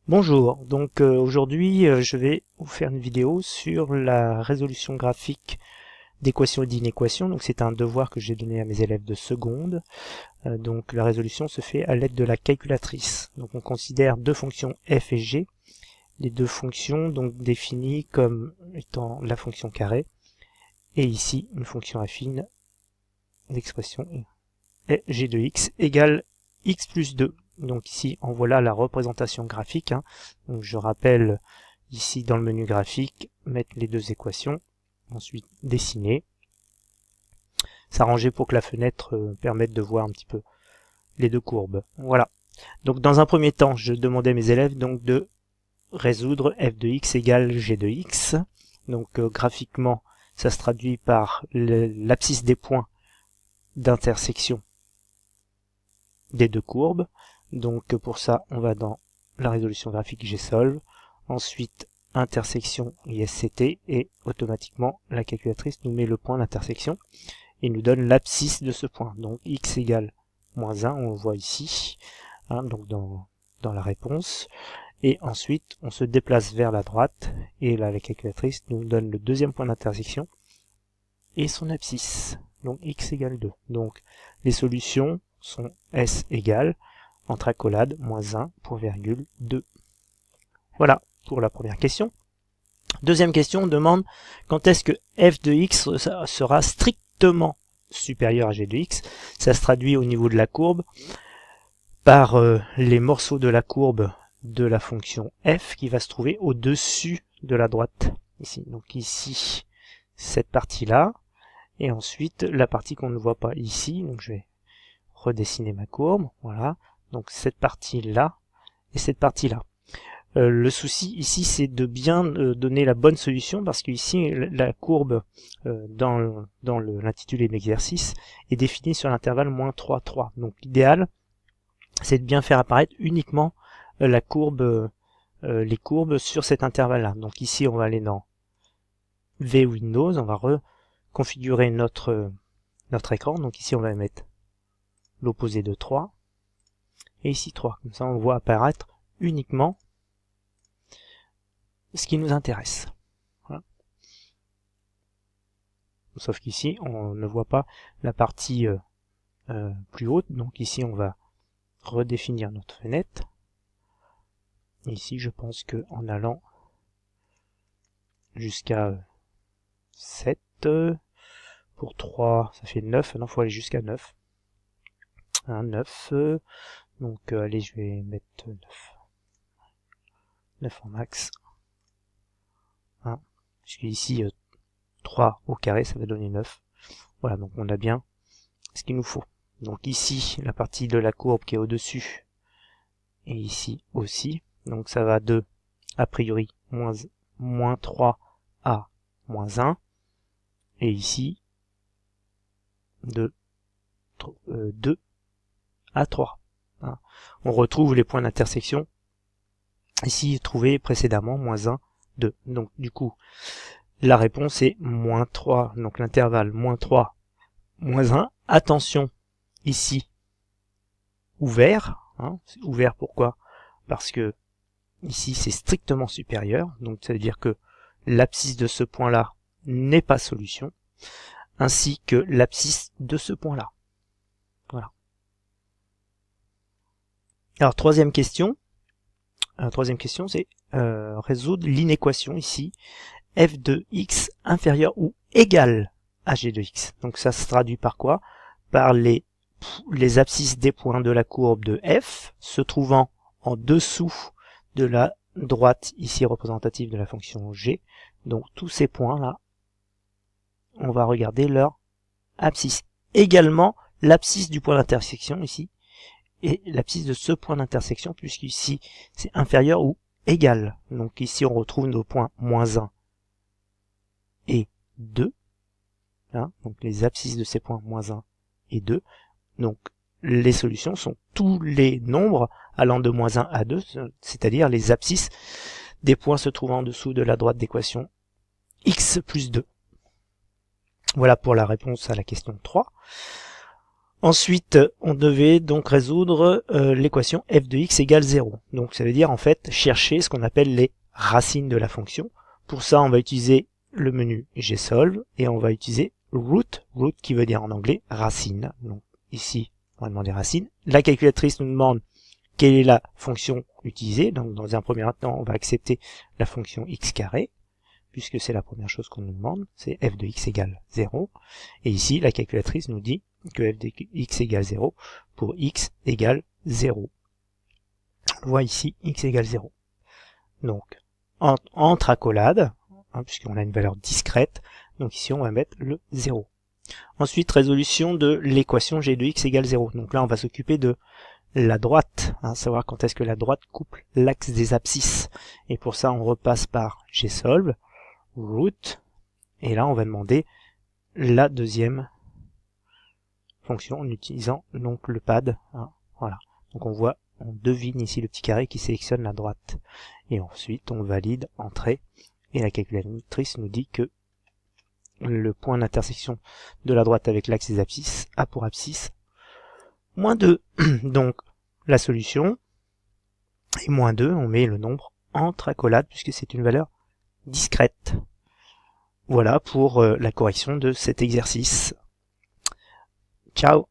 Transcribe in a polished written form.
Bonjour, donc aujourd'hui je vais vous faire une vidéo sur la résolution graphique d'équations et d'inéquations. Donc c'est un devoir que j'ai donné à mes élèves de seconde. Donc la résolution se fait à l'aide de la calculatrice. Donc on considère deux fonctions f et g, les deux fonctions donc définies comme étant la fonction carré et ici une fonction affine, l'expression g de x égale x plus 2. Donc ici, en voilà la représentation graphique. Donc je rappelle ici dans le menu graphique, mettre les deux équations, ensuite dessiner, s'arranger pour que la fenêtre permette de voir un petit peu les deux courbes. Voilà. Donc dans un premier temps, je demandais à mes élèves donc de résoudre f de x égale g de x. Donc graphiquement, ça se traduit par l'abscisse des points d'intersection des deux courbes. Donc pour ça, on va dans la résolution graphique GSolve, ensuite intersection ISCT, et automatiquement la calculatrice nous met le point d'intersection et nous donne l'abscisse de ce point. Donc x égale moins 1, on le voit ici, donc dans la réponse. Et ensuite, on se déplace vers la droite, et là la calculatrice nous donne le deuxième point d'intersection et son abscisse. Donc x égale 2. Donc les solutions sont S égale, entre accolades, moins 1 pour virgule 2. Voilà pour la première question. Deuxième question, on demande quand est-ce que f de x sera strictement supérieur à g de x. Ça se traduit au niveau de la courbe par les morceaux de la courbe de la fonction f qui va se trouver au-dessus de la droite. Ici. Donc ici, cette partie-là, et ensuite la partie qu'on ne voit pas ici. Donc je vais redessiner ma courbe, voilà. Donc cette partie-là et cette partie-là. Le souci ici, c'est de bien donner la bonne solution, parce que ici la courbe dans l'intitulé de l'exercice est définie sur l'intervalle moins 3, 3. Donc l'idéal, c'est de bien faire apparaître uniquement la courbe, les courbes sur cet intervalle-là. Donc ici, on va aller dans V Windows, on va reconfigurer notre écran. Donc ici, on va mettre l'opposé de 3, et ici 3. Comme ça, on voit apparaître uniquement ce qui nous intéresse. Voilà. Sauf qu'ici, on ne voit pas la partie plus haute. Donc ici, on va redéfinir notre fenêtre. Et ici, je pense que en allant jusqu'à 7, pour 3, ça fait 9. Non, il faut aller jusqu'à 9. 9. Donc, allez, je vais mettre 9. 9 en max. Puisque ici, 3 au carré, ça va donner 9. Voilà, donc on a bien ce qu'il nous faut. Donc ici, la partie de la courbe qui est au-dessus, et ici aussi. Donc ça va de, a priori, moins 3 à moins 1. Et ici, de 2 à 3. On retrouve les points d'intersection ici trouvés précédemment, moins 1, 2. Donc du coup, la réponse est moins 3, donc l'intervalle moins 3, moins 1. Attention, ici, ouvert. Ouvert pourquoi? Parce que ici c'est strictement supérieur, donc ça veut dire que l'abscisse de ce point-là n'est pas solution, ainsi que l'abscisse de ce point-là. Voilà. Alors troisième question c'est résoudre l'inéquation ici, f de x inférieur ou égal à g de x. Donc ça se traduit par quoi? Par les abscisses des points de la courbe de f se trouvant en dessous de la droite ici représentative de la fonction g. Donc tous ces points là, on va regarder leur abscisse. Également l'abscisse du point d'intersection ici, et l'abscisse de ce point d'intersection, puisqu'ici c'est inférieur ou égal. Donc ici on retrouve nos points moins 1 et 2. Donc les abscisses de ces points moins 1 et 2. Donc les solutions sont tous les nombres allant de moins 1 à 2, c'est-à-dire les abscisses des points se trouvant en dessous de la droite d'équation x plus 2. Voilà pour la réponse à la question 3. Ensuite, on devait donc résoudre l'équation f de x égale 0. Donc ça veut dire en fait chercher ce qu'on appelle les racines de la fonction. Pour ça, on va utiliser le menu gsolve et on va utiliser root qui veut dire en anglais racine. Donc ici, on va demander racine. La calculatrice nous demande quelle est la fonction utilisée. Donc dans un premier temps, on va accepter la fonction x carré, puisque c'est la première chose qu'on nous demande, c'est f de x égale 0. Et ici, la calculatrice nous dit que f de x égale 0 pour x égale 0. On voit ici x égale 0. Donc, entre accolades, puisqu'on a une valeur discrète, donc ici on va mettre le 0. Ensuite, résolution de l'équation g de x égale 0. Donc là, on va s'occuper de la droite, savoir quand est-ce que la droite couple l'axe des abscisses. Et pour ça, on repasse par gsolve, root, et là, on va demander la deuxième fonction en utilisant donc le pad. Voilà. Donc on devine ici le petit carré qui sélectionne la droite. Et ensuite, on valide entrée. Et la calculatrice nous dit que le point d'intersection de la droite avec l'axe des abscisses a pour abscisse moins 2. Donc, la solution est moins 2. On met le nombre entre accolades puisque c'est une valeur discrète. Voilà pour la correction de cet exercice. Ciao.